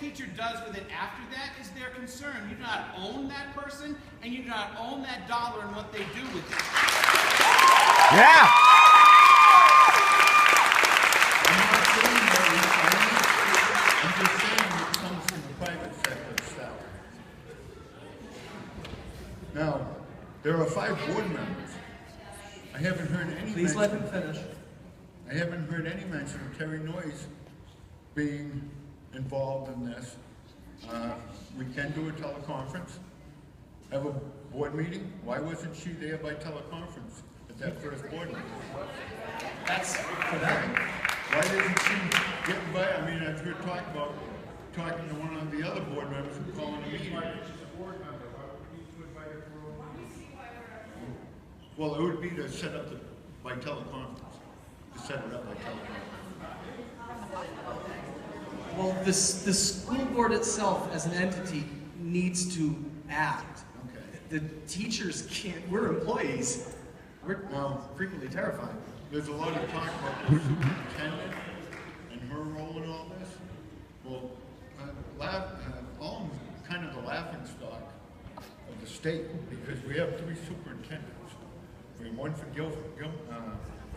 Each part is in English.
teacher does with it after that is their concern. You do not own that person, and you do not own that dollar and what they do with it. Yeah! I'm not saying that I'm just saying it comes from the private sector itself. Now, there are 5 board members. I haven't heard any Please mention. let him finish. I haven't heard any mention of Terry Noyes being involved in this. We can do a teleconference, have a board meeting. Why wasn't she there by teleconference at that first board meeting? That's for them. Why didn't she get by? I mean, I've heard talking to one of the other board members who calling a meeting. Well, it would be to set up by teleconference. To set it up by teleconference. Well, the school board itself as an entity needs to act. Okay. The teachers can't, we're employees. We're frequently terrified. There's a lot of talk about the superintendent and her role in all this. Well, Alton's kind of the laughing stock of the state because we have 3 superintendents. We have one for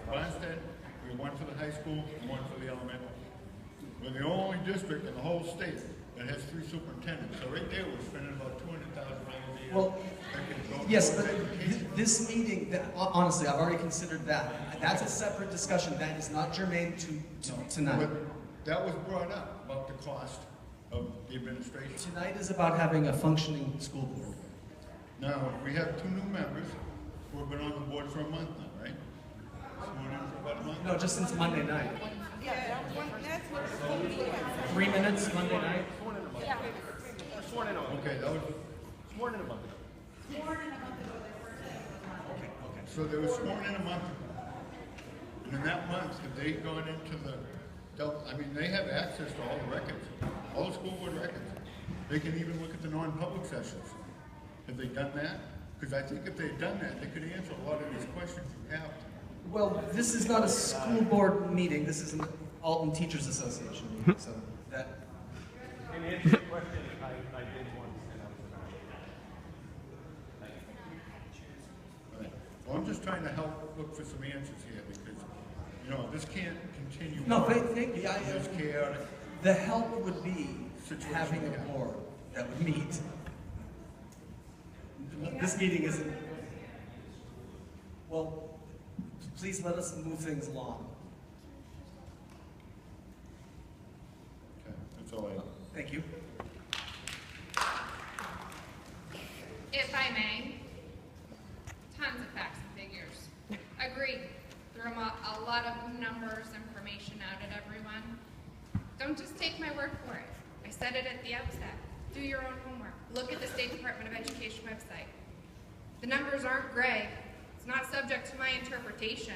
Barnstead, we have one for the high school, and one for the elementary. We're the only district in the whole state that has 3 superintendents. So right there, we're spending about $200,000 a year. Well, yes, but this meeting, honestly, I've already considered that. That's a separate discussion. That is not germane to tonight. But that was brought up about the cost of the administration. Tonight is about having a functioning school board. Now, we have 2 new members who have been on the board for a month now, right? Sworn in for about a month? No, just since Monday night. Yeah, that's what 3 minutes Monday night. Sworn in a month. Okay, that was, Sworn in a month ago. Okay. so they were sworn in a month ago. And in that month, have they gone into I mean, they have access to all the records, all the school board records. They can even look at the non-public sessions. Have they done that? Because I think if they had done that, they could answer a lot of these questions you have. Well, this is not a school board meeting. This is an Alton Teachers Association meeting. So that. In answer to your question, I did once, and I was All right. Well, I'm just trying to help look for some answers here because, you know, this can't continue. No, on. thank you. This chaotic. The help would be Situation having we a have. board that would meet. This meeting isn't. Well, please let us move things along. Okay, that's all I have. Thank you. If I may, tons of facts and figures. Agreed. Throw a lot of numbers, information out at everyone. Don't just take my word for it. I said it at the outset. Do your own homework. Look at the State Department of Education website. The numbers aren't gray. It's not subject to my interpretation.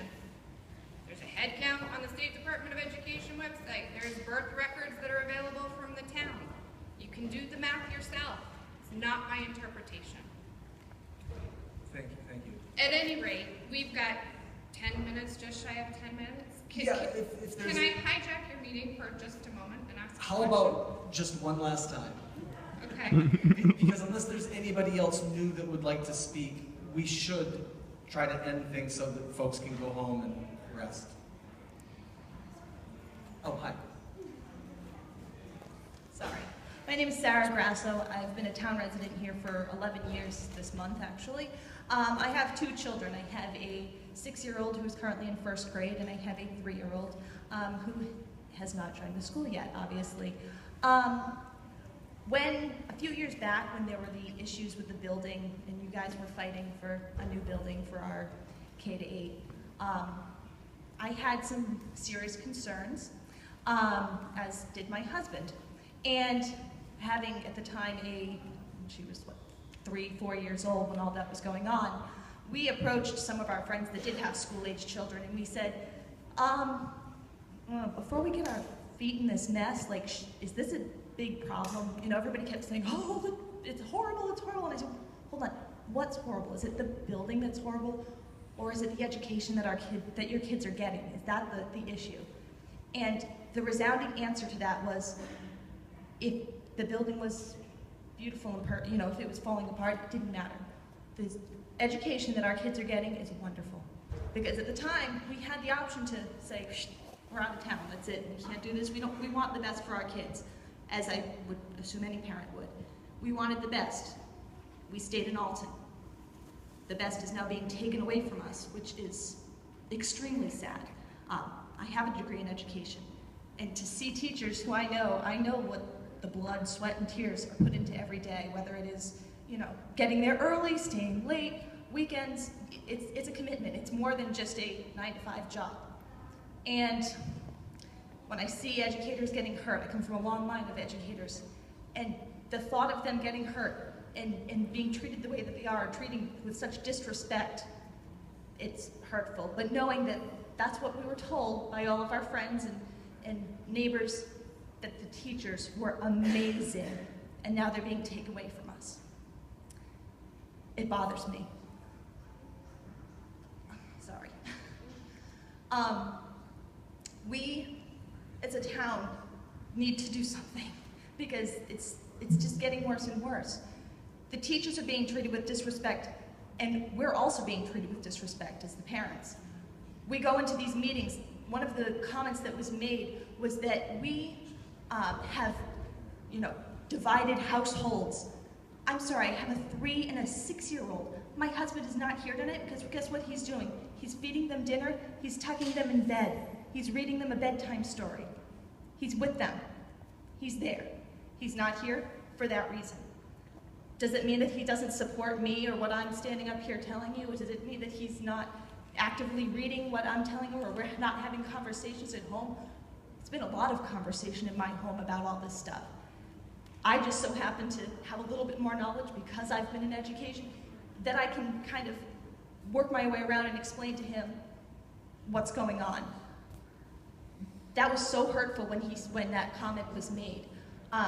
There's a head count on the State Department of Education website. There's birth records that are available from the town. You can do the math yourself. It's not my interpretation. Thank you. At any rate, we've got 10 minutes, just shy of 10 minutes. Can I hijack your meeting for just a moment and ask a How question? about just one last time? Okay. Because unless there's anybody else new that would like to speak, we should try to end things so that folks can go home and rest. Oh, hi. Sorry. My name is Sarah Grasso. I've been a town resident here for 11 years this month, actually. I have 2 children. I have a 6-year-old who's currently in 1st grade, and I have a 3-year-old who has not joined the school yet, obviously. When, a few years back, when there were the issues with the building, and you guys were fighting for a new building for our K-8, I had some serious concerns, as did my husband. And having, at the time, she was, what, 3-4 years old when all that was going on, we approached some of our friends that did have school-age children, and we said, before we get our feet in this mess, like, is this a big problem? You know, everybody kept saying, oh, it's horrible, and I said, hold on, what's horrible? Is it the building that's horrible, or is it the education that your kids are getting? Is that the issue? And the resounding answer to that was, if the building was beautiful and if it was falling apart, it didn't matter. The education that our kids are getting is wonderful. Because at the time, we had the option to say, we're out of town, that's it, we can't do this, we want the best for our kids, as I would assume any parent would. We wanted the best. We stayed in Alton. The best is now being taken away from us, which is extremely sad. I have a degree in education, and to see teachers who I know what the blood, sweat, and tears are put into every day, whether it is, getting there early, staying late, weekends, it's a commitment. It's more than just a 9-to-5 job. And when I see educators getting hurt, I come from a long line of educators, and the thought of them getting hurt and being treated the way that they are, treating with such disrespect, it's hurtful. But knowing that that's what we were told by all of our friends and neighbors, that the teachers were amazing, and now they're being taken away from us. It bothers me. Sorry. We, as a town, need to do something because it's just getting worse and worse. The teachers are being treated with disrespect, and we're also being treated with disrespect as the parents. We go into these meetings, one of the comments that was made was that we have, divided households. I'm sorry, I have a 3- and a 6-year-old. My husband is not here tonight because guess what he's doing? He's feeding them dinner, he's tucking them in bed, he's reading them a bedtime story. He's with them. He's there. He's not here for that reason. Does it mean that he doesn't support me or what I'm standing up here telling you? Or does it mean that he's not actively reading what I'm telling you, or we're not having conversations at home? It's been a lot of conversation in my home about all this stuff. I just so happen to have a little bit more knowledge because I've been in education that I can kind of work my way around and explain to him what's going on. That was so hurtful when that comment was made.